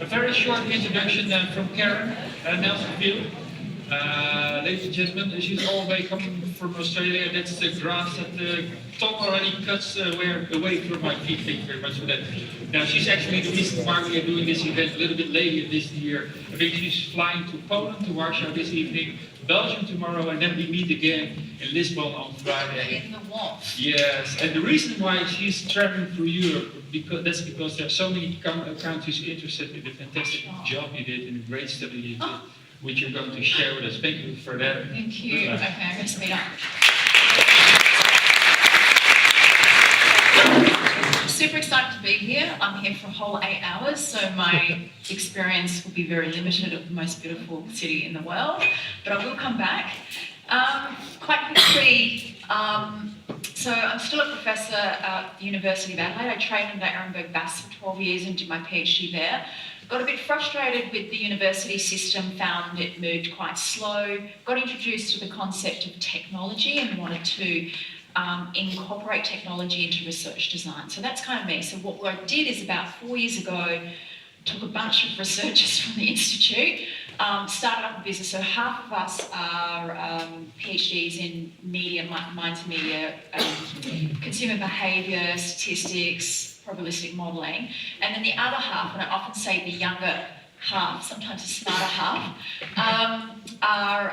A very short introduction from Karen Nelsonville. Ladies and gentlemen, she's all the way coming from Australia. That's the grass that Tom already cuts away from my feet. Thank you very much for that. Now, she's actually the reason why we are doing this event a little bit later this year. I think she's flying to Poland, to Warsaw this evening, Belgium tomorrow, and then we meet again in Lisbon on Friday. In the warmth. Yes, and the reason why she's traveling through Europe, because there are so many countries interested in the fantastic job you did and the great study you did, which you're going to share with us. Thank you for that. Thank you. Okay, I'm going to speed up. Super excited to be here. I'm here for a whole 8 hours, so my experience will be very limited of the most beautiful city in the world, but I will come back. Quite quickly, so I'm still a professor at the University of Adelaide. I trained in the Ehrenberg Bass for 12 years and did my PhD there. Got a bit frustrated with the university system, found it moved quite slow, got introduced to the concept of technology and wanted to incorporate technology into research design. So that's kind of me. So what I did is about 4 years ago, took a bunch of researchers from the institute, started up a business. So half of us are PhDs in media, minds media, consumer behaviour, statistics, probabilistic modelling, and then the other half, and I often say the younger half, sometimes the smarter half, are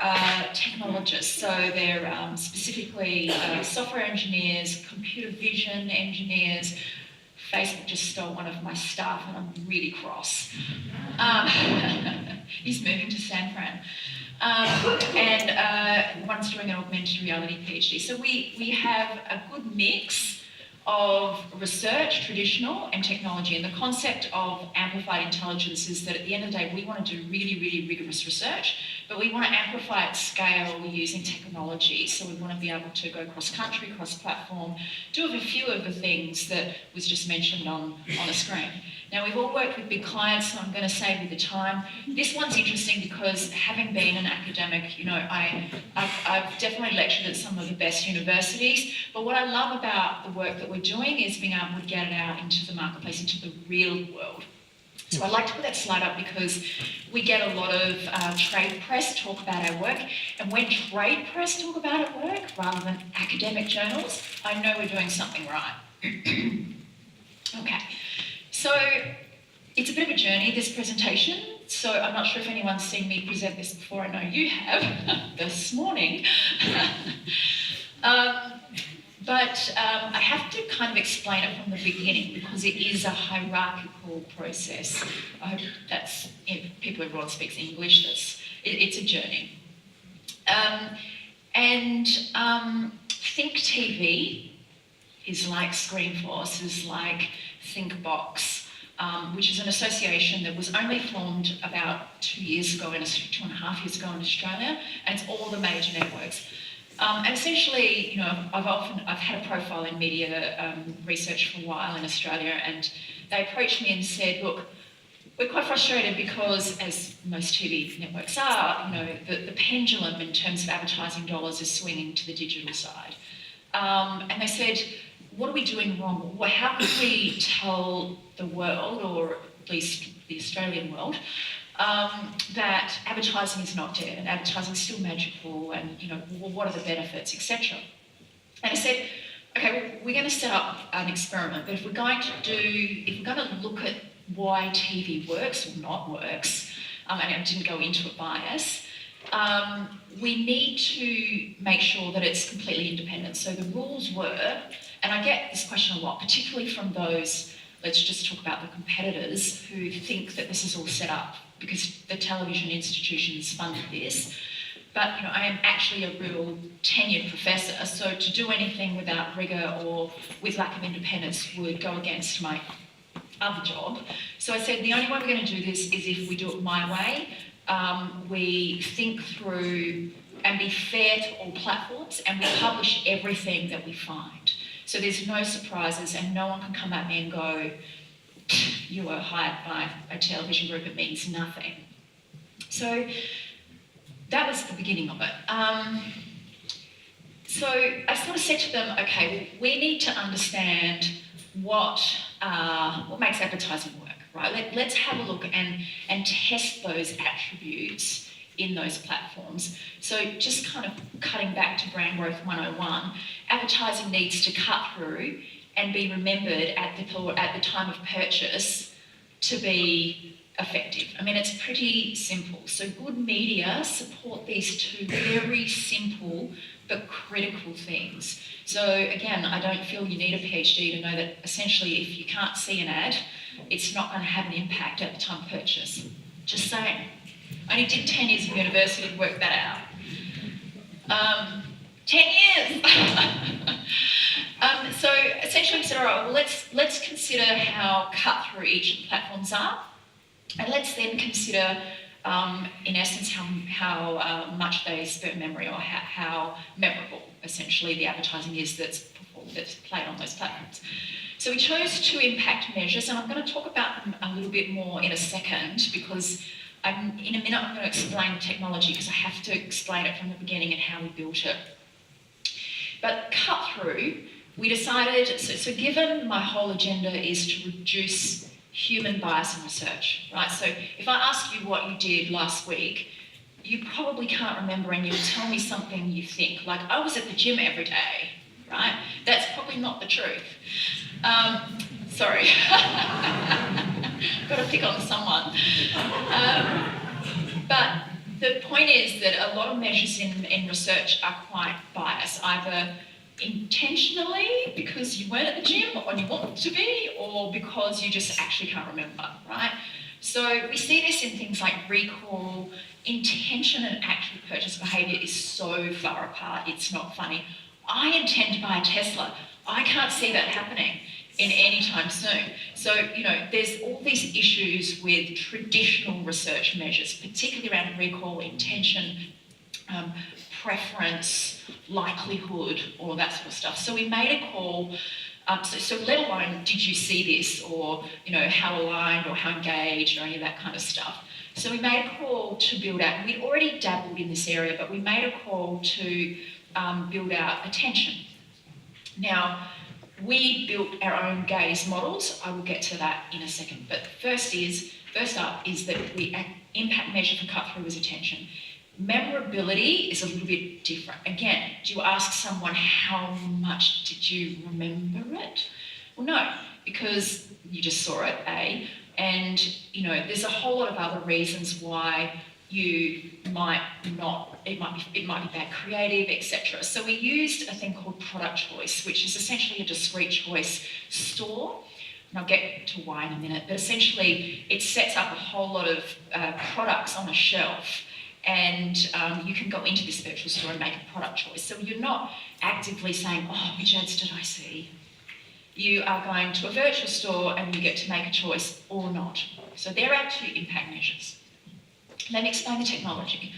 technologists. So they're specifically software engineers, computer vision engineers. Facebook just stole one of my staff and I'm really cross. He's moving to San Fran. And one's doing an augmented reality PhD. So we have a good mix of research, traditional, and technology. And the concept of amplified intelligence is that at the end of the day, we want to do really, really rigorous research, but we want to amplify at scale using technology. So we want to be able to go cross-country, cross-platform, do a few of the things that was just mentioned on the screen. Now, we've all worked with big clients, so I'm going to save you the time. This one's interesting because having been an academic, you know, I've definitely lectured at some of the best universities, but what I love about the work that we're doing is being able to get it out into the marketplace, into the real world. So I like to put that slide up because we get a lot of trade press talk about our work, and when trade press talk about our work rather than academic journals, I know we're doing something right. Okay. So it's a bit of a journey, this presentation. So I'm not sure if anyone's seen me present this before. I know you have this morning. But I have to kind of explain it from the beginning because it is a hierarchical process. I hope that's, if everyone speaks English, it's a journey. Think TV is like Screenforce, is like Thinkbox, which is an association that was only formed about 2 years ago, 2.5 years ago in Australia, and it's all the major networks. And essentially, you know, I've had a profile in media research for a while in Australia, and they approached me and said, look, we're quite frustrated because, as most TV networks are, you know, the pendulum in terms of advertising dollars is swinging to the digital side. And they said, what are we doing wrong? Well, how can we tell the world, or at least the Australian world, that advertising is not dead and advertising is still magical, and you know, what are the benefits, etc. And I said, okay, we're going to set up an experiment, but if we're going to look at why TV works or not works, and I didn't go into it bias, we need to make sure that it's completely independent. So the rules were, and I get this question a lot, particularly from those, let's just talk about the competitors who think that this is all set up because the television institutions funded this. But you know, I am actually a real tenured professor, so to do anything without rigour or with lack of independence would go against my other job. So I said the only way we're going to do this is if we do it my way. We think through and be fair to all platforms, and we publish everything that we find. So there's no surprises, and no one can come at me and go, you were hired by a television group, it means nothing. So that was the beginning of it. So I sort of said to them, okay, we need to understand what makes advertising work, right? Let's have a look and test those attributes in those platforms. So just kind of cutting back to Brand Growth 101, advertising needs to cut through and be remembered at the time of purchase to be effective. I mean, it's pretty simple. So good media support these two very simple but critical things. So again, I don't feel you need a PhD to know that essentially if you can't see an ad, it's not going to have an impact at the time of purchase. Just saying. I only did 10 years of university to work that out. 10 years! So essentially we said, all right, well, let's consider how cut through each of the platforms are, and let's then consider, in essence, how much they spur memory, or how memorable, essentially, the advertising is that's played on those platforms. So we chose 2 impact measures, and I'm going to talk about them a little bit more in a second, because in a minute I'm going to explain the technology, because I have to explain it from the beginning and how we built it. But cut through, we decided, so given my whole agenda is to reduce human bias in research, right? So if I ask you what you did last week, you probably can't remember, and you'll tell me something you think, like, I was at the gym every day, right? That's probably not the truth. Sorry. Got to pick on someone. But the point is that a lot of measures in research are quite biased, either intentionally because you weren't at the gym or you want to be, or because you just actually can't remember, right? So we see this in things like recall. Intention and actual purchase behaviour is so far apart, it's not funny. I intend to buy a Tesla. I can't see that happening in any time soon. So, there's all these issues with traditional research measures, particularly around recall, intention, preference, likelihood, all of that sort of stuff. So we made a call, so let alone did you see this, or how aligned or how engaged or any of that kind of stuff. So we made a call to build out, we'd already dabbled in this area, but we made a call to build out attention. Now, we built our own gaze models. I will get to that in a second. But first up is that the impact measure for cut through was attention. Memorability is a little bit different. Again, do you ask someone how much did you remember it? Well, no, because you just saw it, A, and there's a whole lot of other reasons why you might not, it might be bad creative, etc. So we used a thing called product choice, which is essentially a discrete choice store. And I'll get to why in a minute, but essentially it sets up a whole lot of products on a shelf, and you can go into this virtual store and make a product choice. So you're not actively saying, oh, which ads did I see? You are going to a virtual store and you get to make a choice or not. So there are 2 impact measures. Let me explain the technology.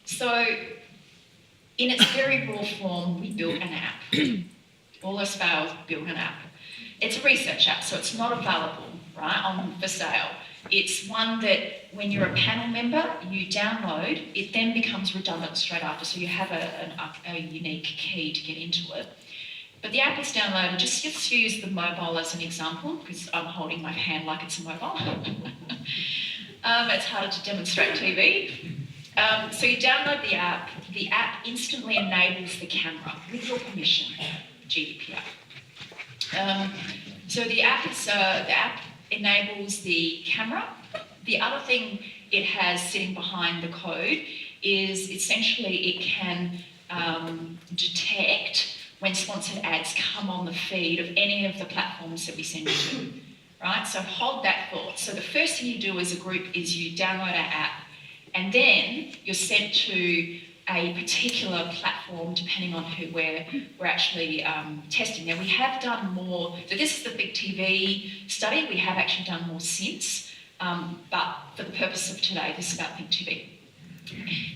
So in its very raw form, we built an app. All else fails, build an app. It's a research app, so it's not available, right, for sale. It's one that when you're a panel member, you download, it then becomes redundant straight after, so you have a unique key to get into it. But the app is downloaded, just use the mobile as an example, because I'm holding my hand like it's a mobile. It's harder to demonstrate TV. So you download the app instantly enables the camera with your permission, GDPR. So the app enables the camera. The other thing it has sitting behind the code is essentially it can detect when sponsored ads come on the feed of any of the platforms that we send you to, right? So hold that thought. So the first thing you do as a group is you download our app, and then you're sent to a particular platform depending on who we're actually testing. Now we have done more, so this is the big TV study, we have actually done more since, but for the purpose of today, this is about Think TV.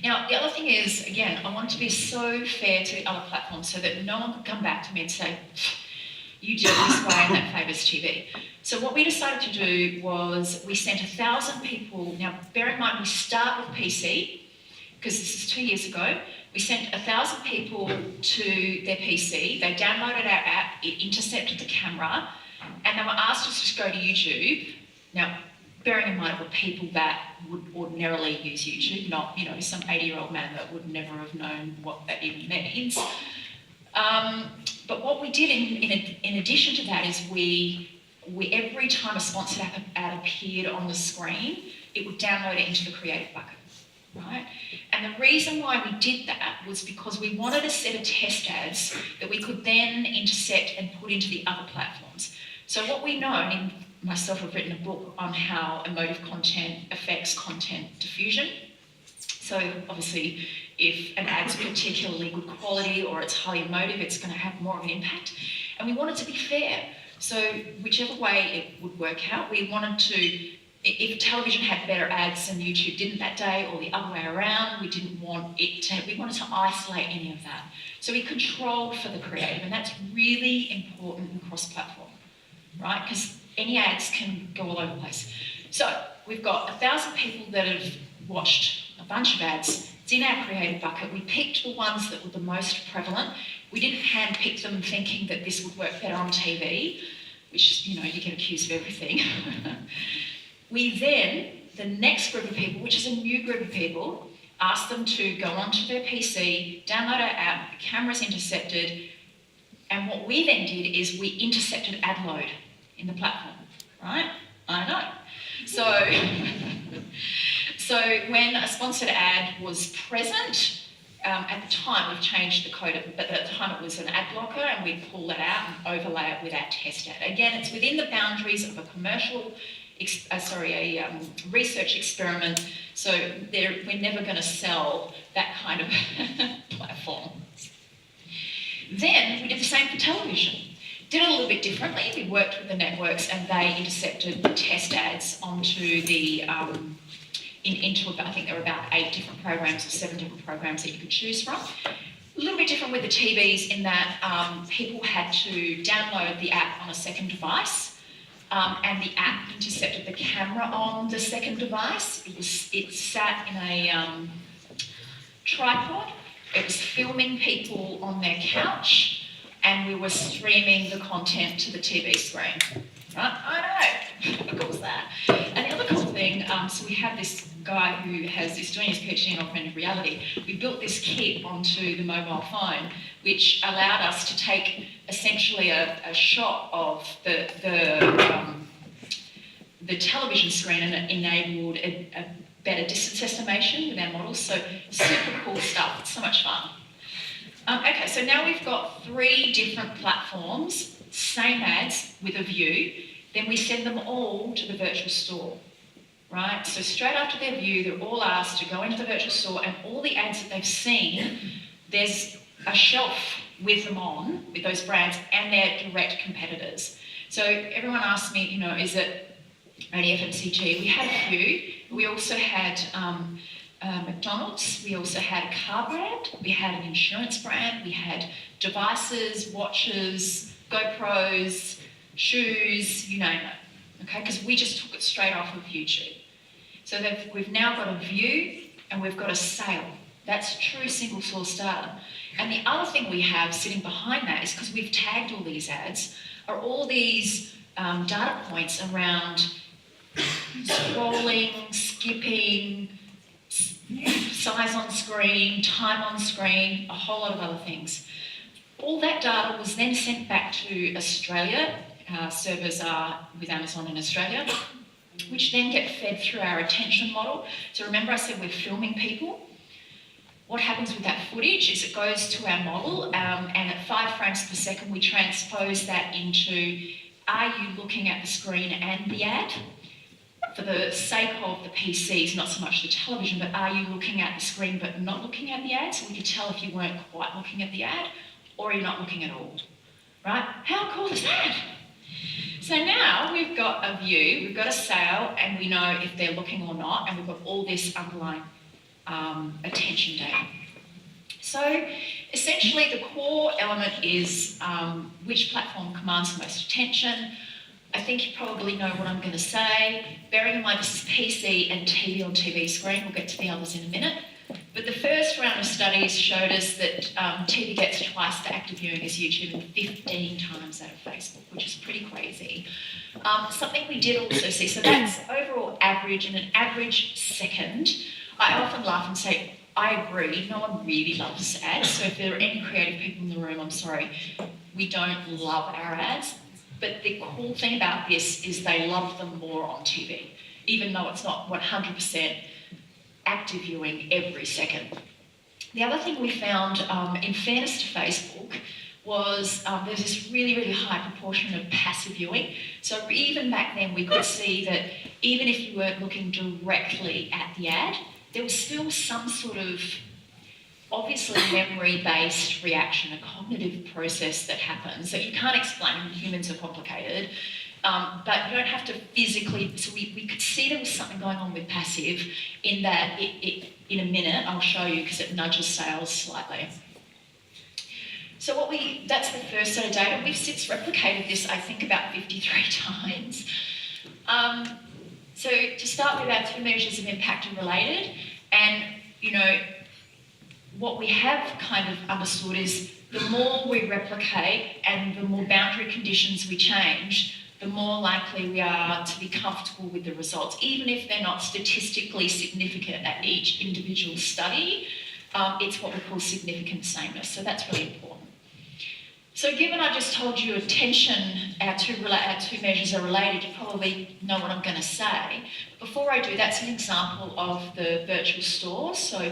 Now, the other thing is, again, I want to be so fair to the other platforms so that no one can come back to me and say, you did it this way and that favours TV. So what we decided to do was we sent 1,000 people, now bear in mind we start with PC, because this is 2 years ago, We sent 1,000 people to their PC, they downloaded our app, it intercepted the camera, and they were asked to just go to YouTube. Now, bearing in mind it were people that would ordinarily use YouTube, not, you know, some 80-year-old man that would never have known what that even means. But what we did in addition to that is we every time a sponsored ad appeared on the screen, it would download it into the creative bucket, right? And the reason why we did that was because we wanted a set of test ads that we could then intercept and put into the other platforms. So what we know, and myself have written a book on how emotive content affects content diffusion. So obviously, if an ad's particularly good quality or it's highly emotive, it's going to have more of an impact. And we wanted to be fair. So whichever way it would work out, we wanted to, if television had better ads and YouTube didn't that day, or the other way around, we wanted to isolate any of that. So we controlled for the creative, and that's really important in cross-platform, right? Because any ads can go all over the place. So we've got 1,000 people that have watched a bunch of ads. It's in our creative bucket. We picked the ones that were the most prevalent. We didn't handpick them thinking that this would work better on TV, which, you know, you get accused of everything. We then, the next group of people, which is a new group of people, asked them to go onto their PC, download our app, the camera's intercepted, and what we then did is we intercepted ad load in the platform, right? I know. So when a sponsored ad was present, at the time we've changed the code, but at the time it was an ad blocker, and we'd pull that out and overlay it with our test ad. Again, it's within the boundaries of a research experiment, so we're never going to sell that kind of platform. Then we did the same for television. Did it a little bit differently. We worked with the networks and they intercepted the test ads onto the, I think there were about 8 different programs or 7 different programs that you could choose from. A little bit different with the TVs in that people had to download the app on a second device, and the app intercepted the camera on the second device. It sat in a tripod. It was filming people on their couch, and we were streaming the content to the TV screen. Right? I know, how cool was that? And the other cool thing, so we have this guy who is doing his PhD in augmented reality. We built this kit onto the mobile phone, which allowed us to take essentially a shot of the television screen, and it enabled a better distance estimation with our models. So super cool stuff. It's so much fun. Okay, so now we've got 3 different platforms, same ads with a view. Then we send them all to the virtual store, right? So straight after their view, they're all asked to go into the virtual store, and all the ads that they've seen, there's a shelf with them on, with those brands and their direct competitors. So everyone asked me, you know, is it only FMCG? We had a few. We also had McDonald's, we also had a car brand, we had an insurance brand, we had devices, watches, GoPros, shoes, you name it, okay? Because we just took it straight off of YouTube. So we've now got a view and we've got a sale. That's true single source data. And the other thing we have sitting behind that is, because we've tagged all these ads, are all these data points around scrolling, skipping, size on screen, time on screen, a whole lot of other things. All that data was then sent back to Australia. Servers are with Amazon in Australia, which then get fed through our attention model. So remember I said we're filming people? What happens with that footage is it goes to our model, and at 5 frames per second we transpose that into, are you looking at the screen and the ad? For the sake of the PCs, not so much the television, but are you looking at the screen but not looking at the ad? So we could tell if you weren't quite looking at the ad, or you're not looking at all, right? How cool is that? So now we've got a view, we've got a sale, and we know if they're looking or not, and we've got all this underlying attention data. So essentially the core element is which platform commands the most attention. I think you probably know what I'm going to say. Bearing in mind this is PC and TV on TV screen, we'll get to the others in a minute. But But the first round of studies showed us that TV gets twice the active viewing as YouTube and 15 times that of Facebook, which is pretty crazy. Something we did also see, so that's overall average, and an average second. I often laugh and say, I agree, no one really loves ads, so if there are any creative people in the room, I'm sorry, we don't love our ads. But the cool thing about this is they love them more on TV, even though it's not 100% active viewing every second. The other thing we found, in fairness to Facebook, was there's this really, really high proportion of passive viewing. So even back then we could see that even if you weren't looking directly at the ad, there was still some sort of obviously memory-based reaction, a cognitive process that happens that you can't explain. Humans are complicated. But you don't have to physically, so we could see there was something going on with passive in that in a minute, I'll show you because it nudges sales slightly. So that's the first set of data. We've since replicated this, I think, about 53 times. So to start with, our 2 measures of impact are related, and what we have kind of understood is the more we replicate and the more boundary conditions we change, the more likely we are to be comfortable with the results, even if they're not statistically significant at each individual study. It's what we call significant sameness, so that's really important. So given I just told you attention, our two measures are related, you probably know what I'm going to say. Before I do, that's an example of the virtual store. So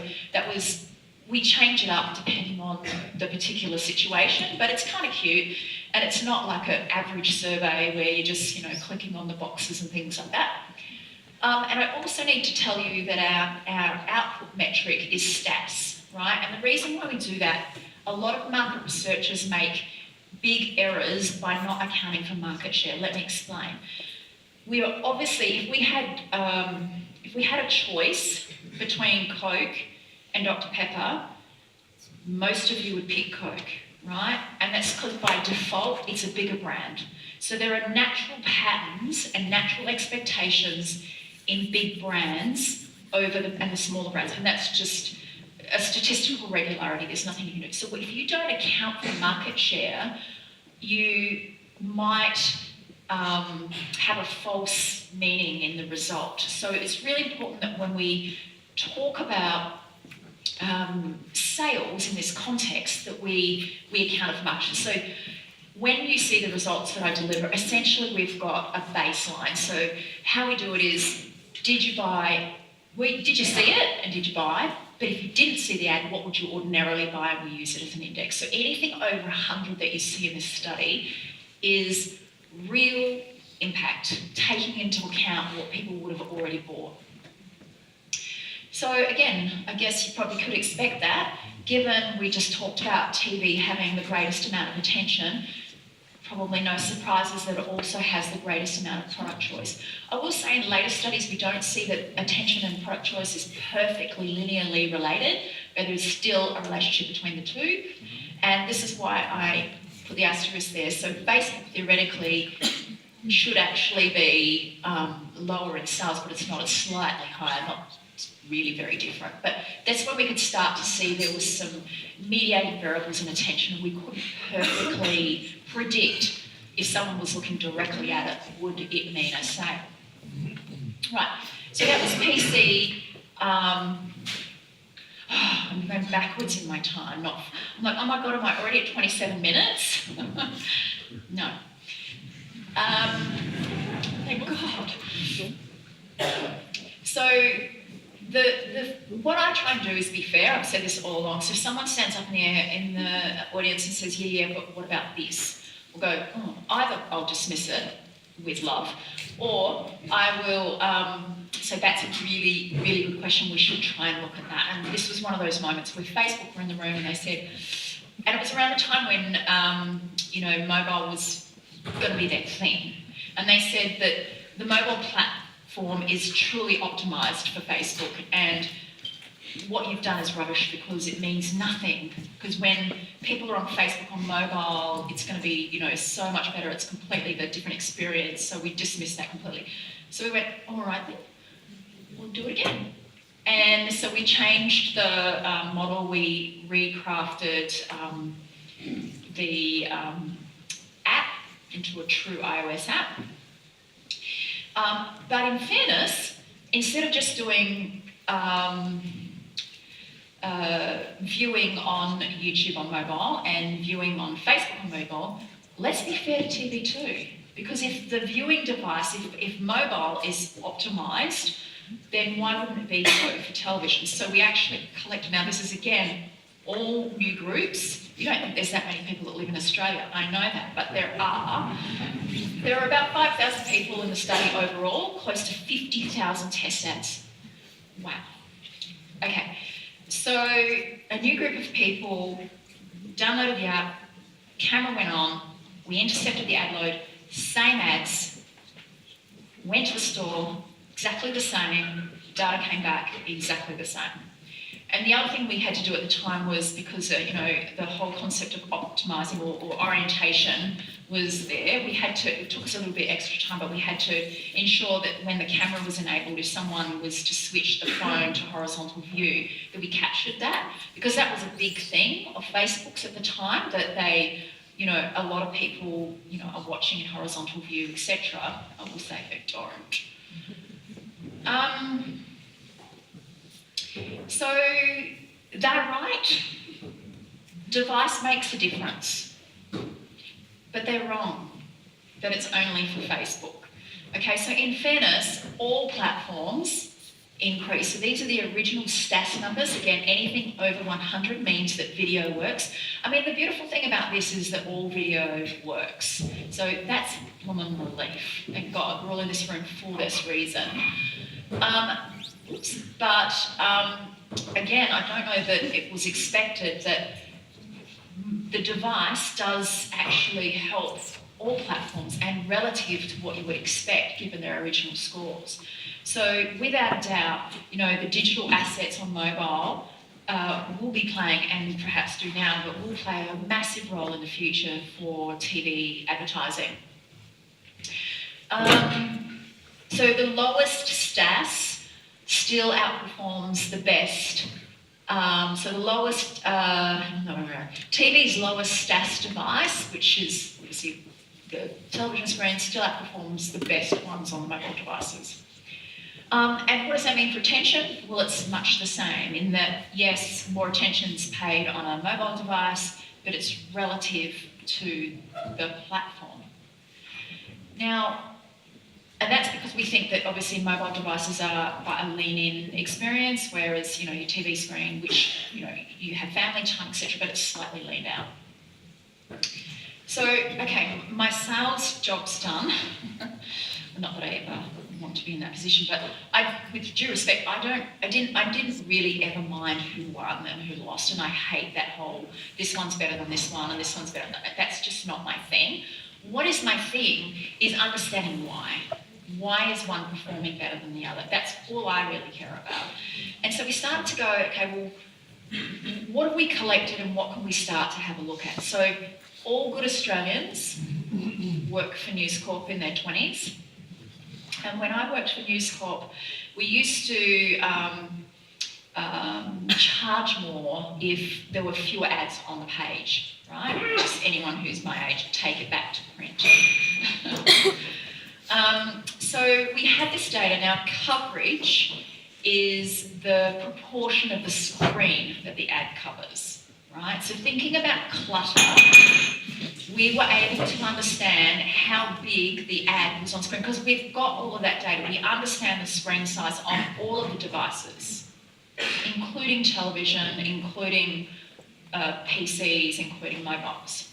we change it up depending on the particular situation, but it's kind of cute, and it's not like an average survey where you're just clicking on the boxes and things like that. And I also need to tell you that our output metric is stats, right? And the reason why we do that, a lot of market researchers make big errors by not accounting for market share. Let me explain. We are obviously, if we had a choice between Coke and Dr. Pepper, most of you would pick Coke, right? And that's because by default, it's a bigger brand. So there are natural patterns and natural expectations in big brands and the smaller brands, and that's just a statistical regularity. There's nothing you can do. So if you don't account for market share, you might have a false meaning in the result. So it's really important that when we talk about sales in this context, that we account for market share. So when you see the results that I deliver, essentially we've got a baseline. So how we do it is, did you buy? Did you see it and did you buy? But if you didn't see the ad, what would you ordinarily buy? And we use it as an index. So anything over 100 that you see in this study is real impact, taking into account what people would have already bought. So again, I guess you probably could expect that, given we just talked about TV having the greatest amount of attention. Probably no surprises that it also has the greatest amount of product choice. I will say in later studies we don't see that attention and product choice is perfectly linearly related, but there's still a relationship between the two. And this is why I put the asterisk there. So Facebook theoretically should actually be lower in sales, but it's not. It's slightly higher, not really very different. But that's when we could start to see there was some mediating variables in attention, and we couldn't perfectly predict if someone was looking directly at it, would it mean a sale? Right, so that was PC. I'm going backwards in my time. I'm like, oh my God, am I already at 27 minutes? No. Thank God. So what I try and do is be fair. I've said this all along. So if someone stands up in the audience and says, yeah, but what about this? We'll go, either I'll dismiss it with love, or I will say that's a really, really good question. We should try and look at that. And this was one of those moments where Facebook were in the room and they said, and it was around the time when, mobile was going to be their thing. And they said that the mobile platform is truly optimised for Facebook, and what you've done is rubbish because it means nothing. Because when people are on Facebook on mobile, it's going to be, so much better. It's completely the different experience. So we dismissed that completely. So we went, all right then, we'll do it again. And so we changed the model, we recrafted the app into a true iOS app. But in fairness, instead of just doing viewing on YouTube on mobile and viewing on Facebook on mobile, let's be fair to TV too. Because if the viewing device, if mobile is optimised, then why wouldn't it be so for television? So we actually collected, now this is again, all new groups. You don't think there's that many people that live in Australia, I know that, but there are. There are about 5,000 people in the study overall, close to 50,000 test ads. Wow. Okay, so a new group of people downloaded the app, camera went on, we intercepted the ad load, same ads, went to the store, exactly the same, data came back exactly the same. And the other thing we had to do at the time was, because the whole concept of optimising or orientation was there, it took us a little bit extra time, but we had to ensure that when the camera was enabled, if someone was to switch the phone to horizontal view, that we captured that, because that was a big thing of Facebook's at the time, that they, a lot of people, are watching in horizontal view, etc. I will say they don't. So, they're right. Device makes a difference. But they're wrong, that it's only for Facebook. Okay, so in fairness, all platforms increase. So these are the original stats numbers. Again, anything over 100 means that video works. I mean, the beautiful thing about this is that all video works. So that's woman relief. Thank God, we're all in this room for this reason. Again, I don't know that it was expected that the device does actually help all platforms and relative to what you would expect given their original scores. So without a doubt, the digital assets on mobile will be playing, and perhaps do now, but will play a massive role in the future for TV advertising. So the lowest stats still outperforms the best. So the lowest, TV's lowest stats device, which is obviously the television screen, still outperforms the best ones on the mobile devices. And what does that mean for attention? Well, it's much the same in that, yes, more attention's paid on a mobile device, but it's relative to the platform. Now, and that's because we think that obviously mobile devices are quite a lean-in experience, whereas, your TV screen, which, you have family time, etc., but it's slightly leaned out. So, okay, my sales job's done. Not that I ever want to be in that position, but with due respect, I didn't really ever mind who won and who lost, and I hate that whole, this one's better than this one and this one's better than that. That's just not my thing. What is my thing is understanding why. Why is one performing better than the other? That's all I really care about. And so we started to go, okay, well, what have we collected and what can we start to have a look at? So all good Australians work for News Corp in their 20s. And when I worked for News Corp, we used to charge more if there were fewer ads on the page, right? Just anyone who's my age, take it back to print. So we had this data. Now, coverage is the proportion of the screen that the ad covers, right? So thinking about clutter, we were able to understand how big the ad was on screen, because we've got all of that data. We understand the screen size on all of the devices, including television, including PCs, including mobiles.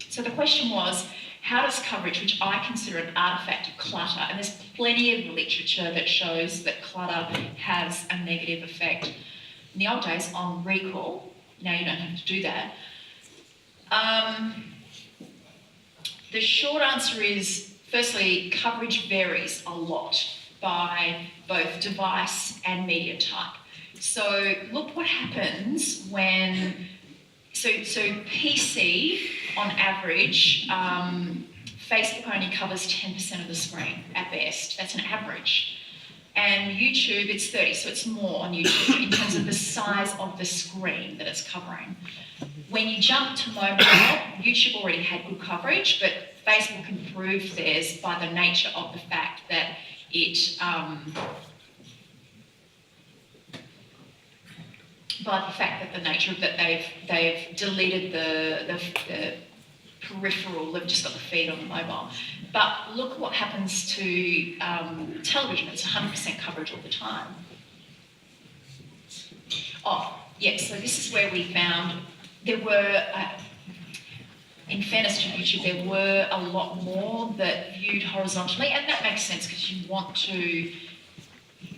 So the question was, how does coverage, which I consider an artefact of clutter, and there's plenty of literature that shows that clutter has a negative effect in the old days on recall. Now you don't have to do that. The short answer is, firstly, coverage varies a lot by both device and media type. So look what happens when, so PC on average, Facebook only covers 10% of the screen at best. That's an average. And YouTube, it's 30, so it's more on YouTube in terms of the size of the screen that it's covering. When you jump to mobile, YouTube already had good coverage, but Facebook improved theirs by the nature of the fact that it, they've deleted the peripheral, they've just got the feed on the mobile. But look what happens to television, it's 100% coverage all the time. Oh, yeah, so this is where we found there were, in fairness to YouTube, there were a lot more that viewed horizontally, and that makes sense because you want to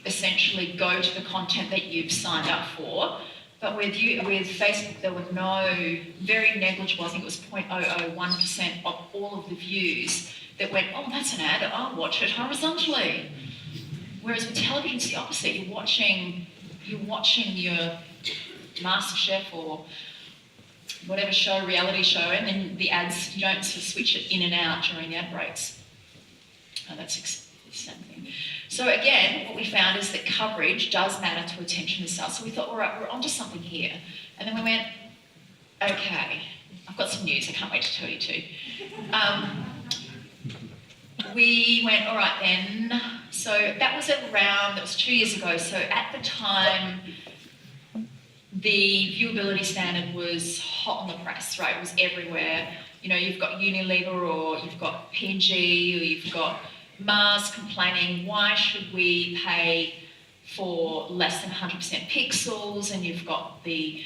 essentially go to the content that you've signed up for. But with Facebook, there were very negligible, I think it was 0.001% of all of the views that went, oh, that's an ad, I'll watch it horizontally. Whereas with television, it's the opposite. You're watching your MasterChef or whatever show, reality show, and then the ads, you don't sort of switch it in and out during the ad breaks. Oh, that's the same thing. So again, what we found is that coverage does matter to attention to sales. So we thought, all right, we're onto something here. And then we went, okay, I've got some news I can't wait to tell you too. We went, all right then. So that was 2 years ago. So at the time, the viewability standard was hot on the press, right? It was everywhere. You know, you've got Unilever or you've got P&G or you've got Mars complaining, why should we pay for less than 100% pixels? And you've got the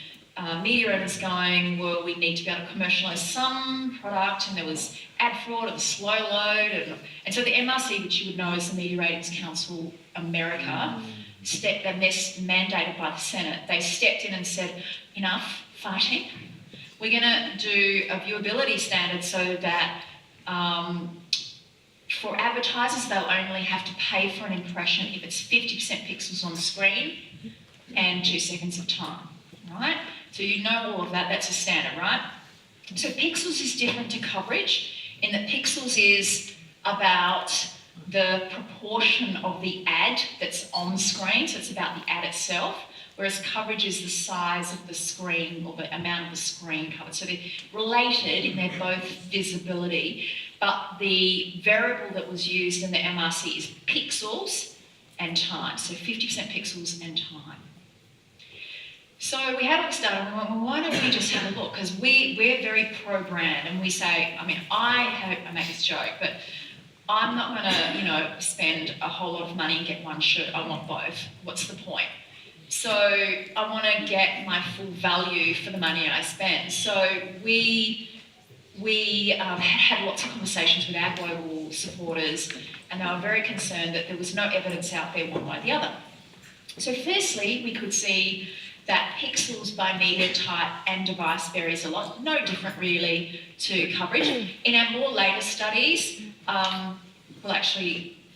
media owners going, well, we need to be able to commercialise some product, and there was ad fraud and slow load. And so the MRC, which you would know as the Media Ratings Council America, and they're mandated by the Senate, they stepped in and said, enough fighting. We're going to do a viewability standard so that for advertisers, they'll only have to pay for an impression if it's 50% pixels on screen and 2 seconds of time, right? So you know all of that, that's a standard, right? So pixels is different to coverage in that pixels is about the proportion of the ad that's on screen, so it's about the ad itself, whereas coverage is the size of the screen or the amount of the screen covered. So they're related in they're both visibility, but the variable that was used in the MRC is pixels and time, so 50% pixels and time. So we had all this data and we went, well, why don't we just have a look? Because we're very pro-brand and we say, I mean, I make this joke, but I'm not going to, spend a whole lot of money and get one shirt. I want both. What's the point? So I want to get my full value for the money I spend. So we had lots of conversations with our global supporters, and they were very concerned that there was no evidence out there one way or the other. So firstly, we could see that pixels by media type and device varies a lot, no different really to coverage. In our more later studies,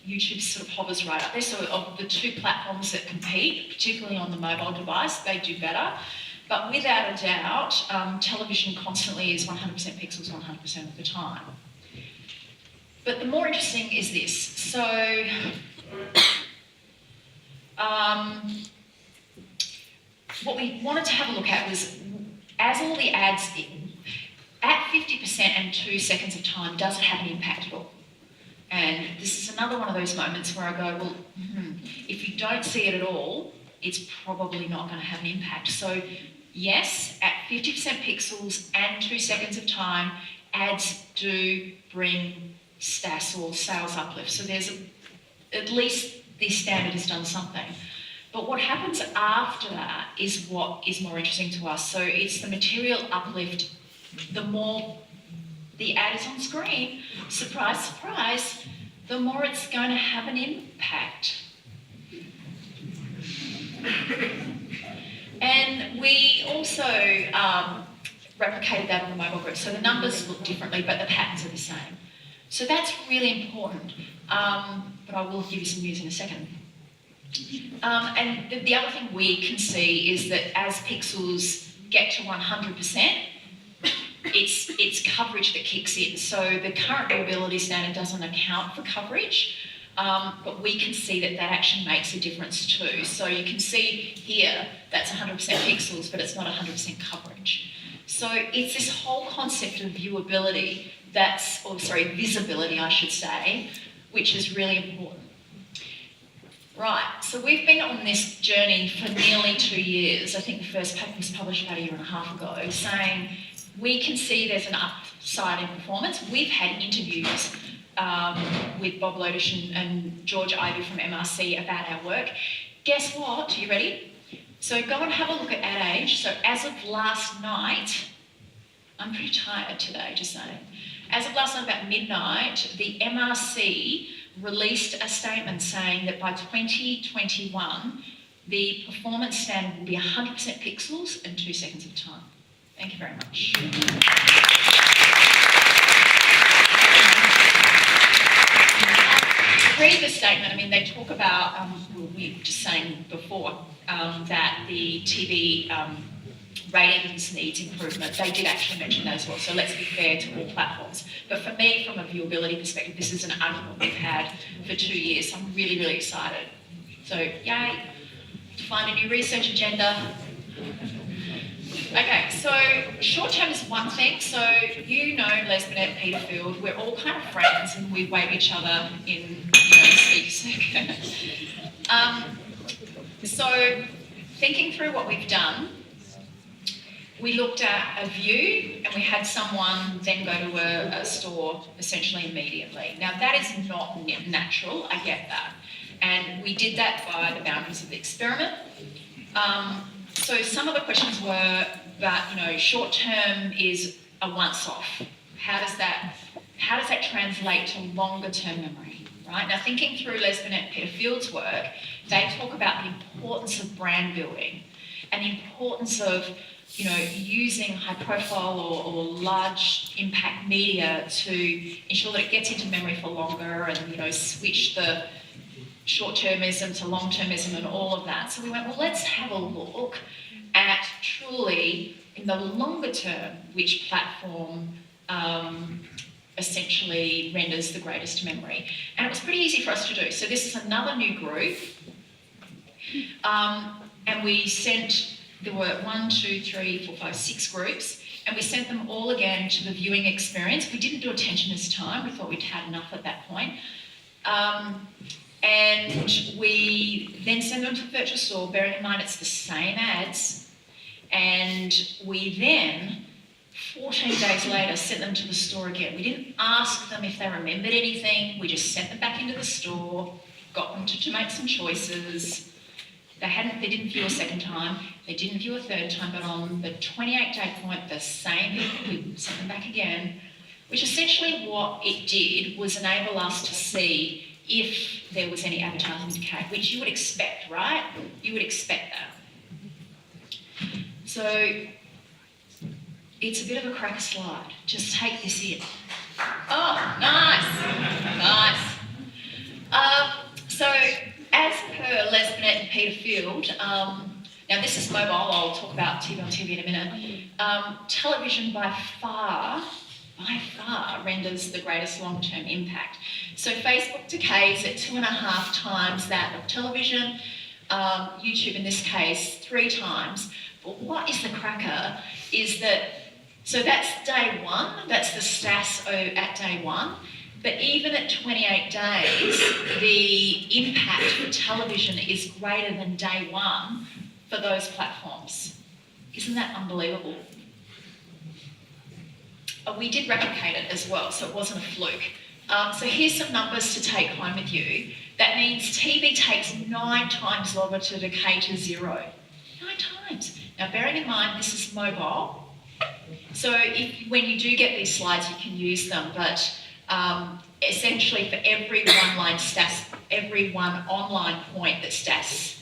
YouTube sort of hovers right up there. So of the two platforms that compete, particularly on the mobile device, they do better. But without a doubt, television constantly is 100% pixels 100% of the time. But the more interesting is this. So, what we wanted to have a look at was, as all the ads, at 50% and 2 seconds of time, does it have an impact at all? And this is another one of those moments where I go, well, if you don't see it at all, it's probably not going to have an impact. So yes, at 50% pixels and 2 seconds of time, ads do bring STAS or sales uplift. So there's at least this standard has done something. But what happens after that is what is more interesting to us. So it's the material uplift. The more the ad is on screen, surprise, surprise, the more it's going to have an impact. And we also replicated that on the mobile group. So the numbers look differently, but the patterns are the same. So that's really important. But I will give you some news in a second. And the other thing we can see is that as pixels get to 100%, it's coverage that kicks in. So the current viewability standard doesn't account for coverage. but we can see that that actually makes a difference too. So you can see here, that's 100% pixels, but it's not 100% coverage. So it's this whole concept of viewability visibility, I should say, which is really important. Right, so we've been on this journey for nearly 2 years. I think the first paper was published about 1.5 years ago, saying we can see there's an upside in performance. We've had interviews with Bob Lodish and George Ivey from MRC about our work. Guess what? Are you ready? So go and have a look at Ad Age. So as of last night, I'm pretty tired today, just saying. As of last night, about midnight, the MRC released a statement saying that by 2021, the performance standard will be 100% pixels and 2 seconds of time. Thank you very much. Read the statement. I mean, they talk about, we were just saying before, that the TV ratings needs improvement. They did actually mention that as well, so let's be fair to all platforms. But for me, from a viewability perspective, this is an argument we've had for 2 years, so I'm really, really excited. So, yay, find a new research agenda. Okay, so short term is one thing. So you know Lesbian Peterfield, we're all kind of friends and we wave each other in the speech circuit. So thinking through what we've done, we looked at a view and we had someone then go to a store essentially immediately. Now that is not natural, I get that. And we did that by the boundaries of the experiment. So some of the questions were that, short term is a once off. How does that translate to longer term memory, right? Now thinking through Lesbian and Peterfield's work, they talk about the importance of brand building and the importance of using high profile or large impact media to ensure that it gets into memory for longer and, switch the short-termism to long-termism and all of that. So we went, well, let's have a look at truly, in the longer term, which platform essentially renders the greatest memory. And it was pretty easy for us to do. So this is another new group. And we sent, there were 6 groups, and we sent them all again to the viewing experience. We didn't do attention this time. We thought we'd had enough at that point. And we then send them to the virtual store, bearing in mind it's the same ads. And we then, 14 days later, sent them to the store again. We didn't ask them if they remembered anything. We just sent them back into the store, got them to make some choices. They didn't view a second time. They didn't view a third time, but on the 28-day point, the same people, we sent them back again, which essentially what it did was enable us to see if there was any advertising decay, which you would expect, right? You would expect that. So it's a bit of a cracker slide. Just take this in. Oh, nice. So as per Lesbian and Peterfield, now this is mobile, I'll talk about TV on TV in a minute. Television by far renders the greatest long-term impact. So Facebook decays at 2.5 times that of television, YouTube in this case 3 times. But what is the cracker is that, so that's day 1, that's the stats at day 1, but even at 28 days, the impact for television is greater than day 1 for those platforms. Isn't that unbelievable? We did replicate it as well, so it wasn't a fluke. So here's some numbers to take home with you. That means TV takes 9 times longer to decay to 0. 9 times. Now bearing in mind this is mobile, so when you do get these slides you can use them, but essentially for every one online point that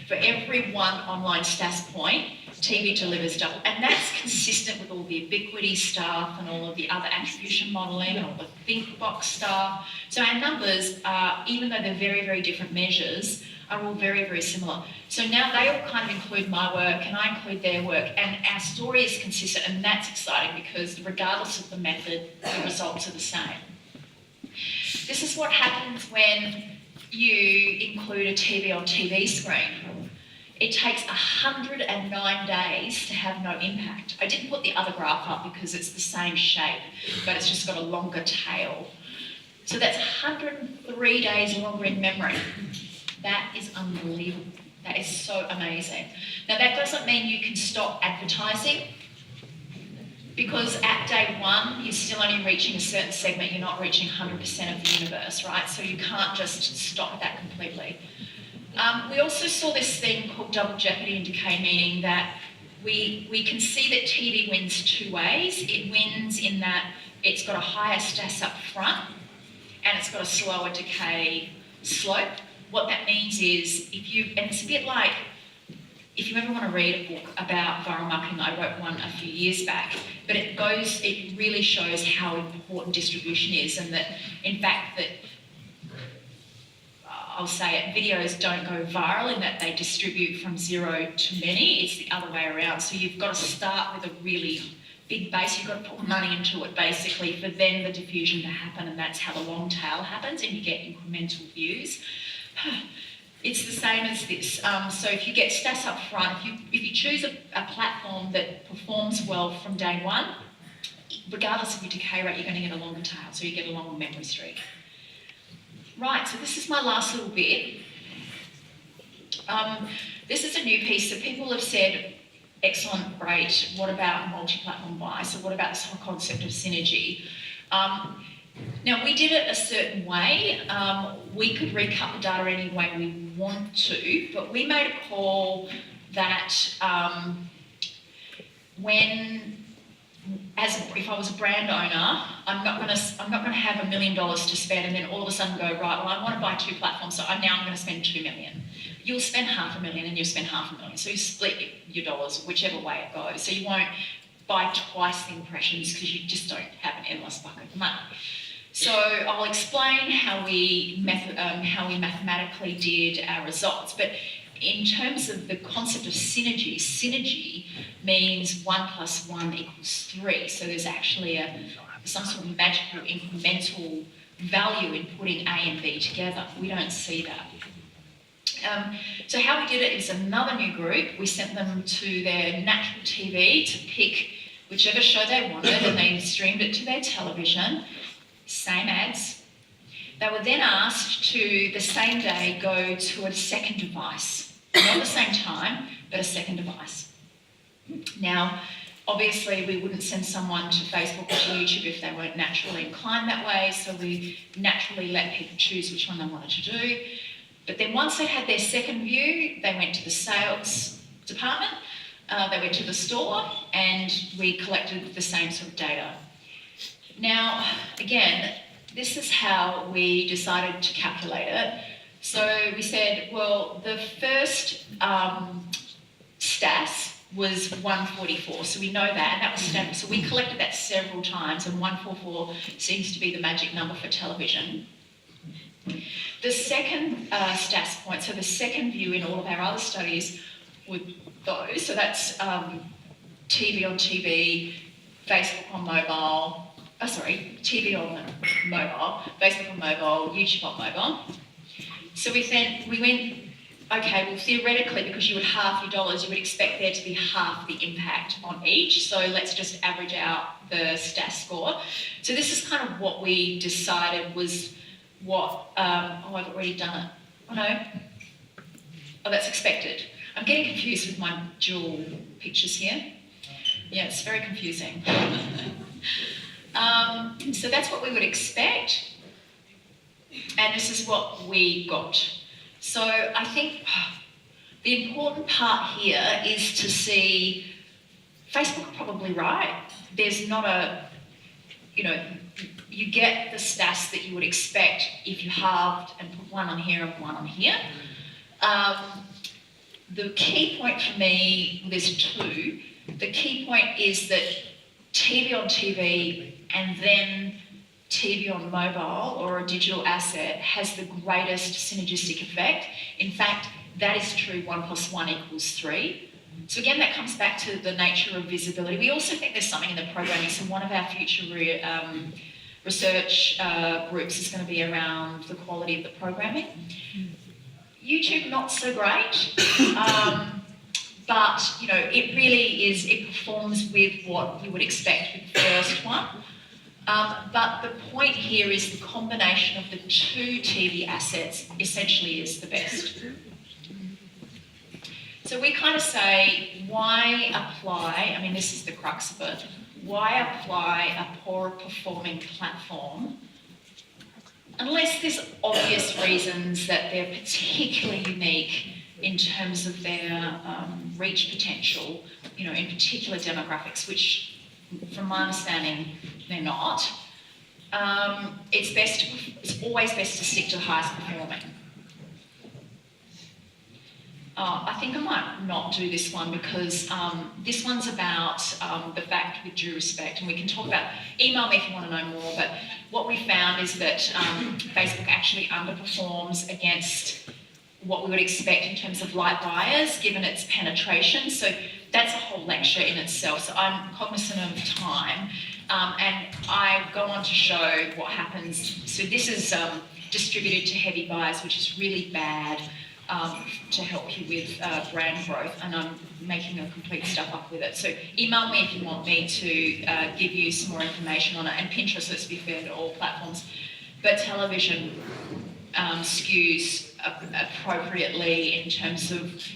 for every one online stats point, TV delivers double, and that's consistent with all the ubiquity stuff and all of the other attribution modelling and all the think box stuff. So our numbers are, even though they're very, very different measures, are all very, very similar. So now they all kind of include my work and I include their work, and our story is consistent, and that's exciting because regardless of the method, the results are the same. This is what happens when you include a TV on TV screen. It takes 109 days to have no impact. I didn't put the other graph up because it's the same shape, but it's just got a longer tail. So that's 103 days longer in memory. That is unbelievable. That is so amazing. Now that doesn't mean you can stop advertising, because at day one, you're still only reaching a certain segment, you're not reaching 100% of the universe, right? So you can't just stop that completely. We also saw this thing called double jeopardy and decay, meaning that we can see that TV wins two ways. It wins in that it's got a higher stats up front and it's got a slower decay slope. What that means is, and it's a bit like, if you ever want to read a book about viral marketing, I wrote one a few years back, but it really shows how important distribution is, and that, in fact, that I'll say it, videos don't go viral in that they distribute from 0 to many. It's the other way around. So you've got to start with a really big base. You've got to put money into it, basically, for then the diffusion to happen, and that's how the long tail happens, and you get incremental views. It's the same as this. So if you get stats up front, if you choose a platform that performs well from day one, regardless of your decay rate, you're going to get a longer tail, so you get a longer memory streak. Right, so this is my last little bit. This is a new piece. So people have said, excellent, great, what about multi-platform buy? So what about this whole concept of synergy? Now, we did it a certain way. We could recut the data any way we want to, but we made a call that if I was a brand owner, I'm not going to have $1 million to spend and then all of a sudden go, right, well, I want to buy 2 platforms, so I'm going to spend $2 million. You'll spend $500,000 and you'll spend $500,000. So you split your dollars whichever way it goes. So you won't buy twice the impressions because you just don't have an endless bucket of money. So I'll explain how we mathematically did our results. But in terms of the concept of synergy means 1 + 1 = 3. So there's actually some sort of magical incremental value in putting A and B together. We don't see that. So how we did it is another new group. We sent them to their natural TV to pick whichever show they wanted, and they streamed it to their television. Same ads. They were then asked to, the same day, go to a second device. Not at the same time, but a second device. Now, obviously, we wouldn't send someone to Facebook or to YouTube if they weren't naturally inclined that way, so we naturally let people choose which one they wanted to do. But then once they had their second view, they went to the sales department, they went to the store, and we collected the same sort of data. Now, again, this is how we decided to calculate it. So we said, well, the first stats was 144, so we know that, and that was standard. So we collected that several times, and 144 seems to be the magic number for television. The second stats point, so the second view in all of our other studies were those. So that's TV on TV, Facebook on mobile, TV on mobile, Facebook on mobile, YouTube on mobile. So we went, okay, well, theoretically, because you would half your dollars, you would expect there to be half the impact on each. So let's just average out the stats score. So this is kind of what we decided was what, I've already done it. Oh no. Oh, that's expected. I'm getting confused with my dual pictures here. Yeah, it's very confusing. So that's what we would expect. And this is what we got. So I think the important part here is to see, Facebook are probably right. There's not you get the stats that you would expect if you halved and put one on here and one on here. The key point for me, there's 2. The key point is that TV on TV and then TV on mobile or a digital asset has the greatest synergistic effect. In fact, that is true 1 + 1 = 3. So again, that comes back to the nature of visibility. We also think there's something in the programming. So one of our future research groups is going to be around the quality of the programming. YouTube, not so great, but you know, it really is, it performs with what you would expect with the first one. But the point here is the combination of the two TV assets essentially is the best. So we kind of say, why apply, I mean, this is the crux of it, why apply a poor performing platform unless there's obvious reasons that they're particularly unique in terms of their reach potential, you know, in particular demographics, which from my understanding, they're not. It's always best to stick to the highest performing. I think I might not do this one because this one's about the fact, with due respect, and we can talk about, email me if you want to know more, but what we found is that Facebook actually underperforms against what we would expect in terms of light buyers, given its penetration. So that's a whole lecture in itself. So I'm cognizant of time, and I go on to show what happens. So this is distributed to heavy buyers, which is really bad to help you with brand growth, and I'm making a complete stuff up with it. So email me if you want me to give you some more information on it, and Pinterest, let's be fair to all platforms. But television skews appropriately in terms of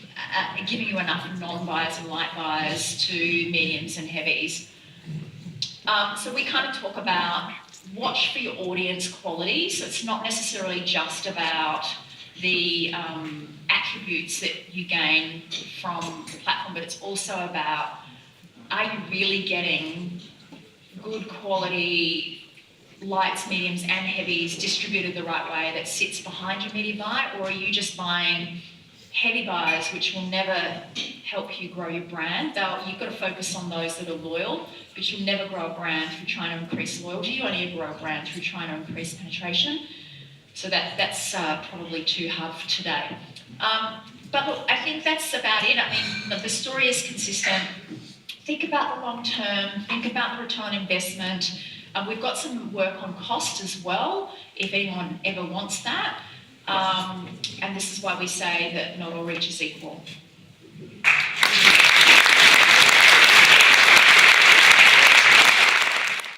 giving you enough non-buyers and light buyers to mediums and heavies. So we kind of talk about watch for your audience quality. So it's not necessarily just about the attributes that you gain from the platform, but it's also about, are you really getting good quality lights, mediums and heavies distributed the right way that sits behind your media buy, or are you just buying heavy buyers which will never help you grow your brand? You've got to focus on those that are loyal, but you'll never grow a brand through trying to increase loyalty. You only grow a brand through trying to increase penetration. So that's probably too hard for today. But look, I think that's about it. I mean, the story is consistent. Think about the long term, think about the return on investment. We've got some work on cost as well, if anyone ever wants that. And this is why we say that not all reach is equal.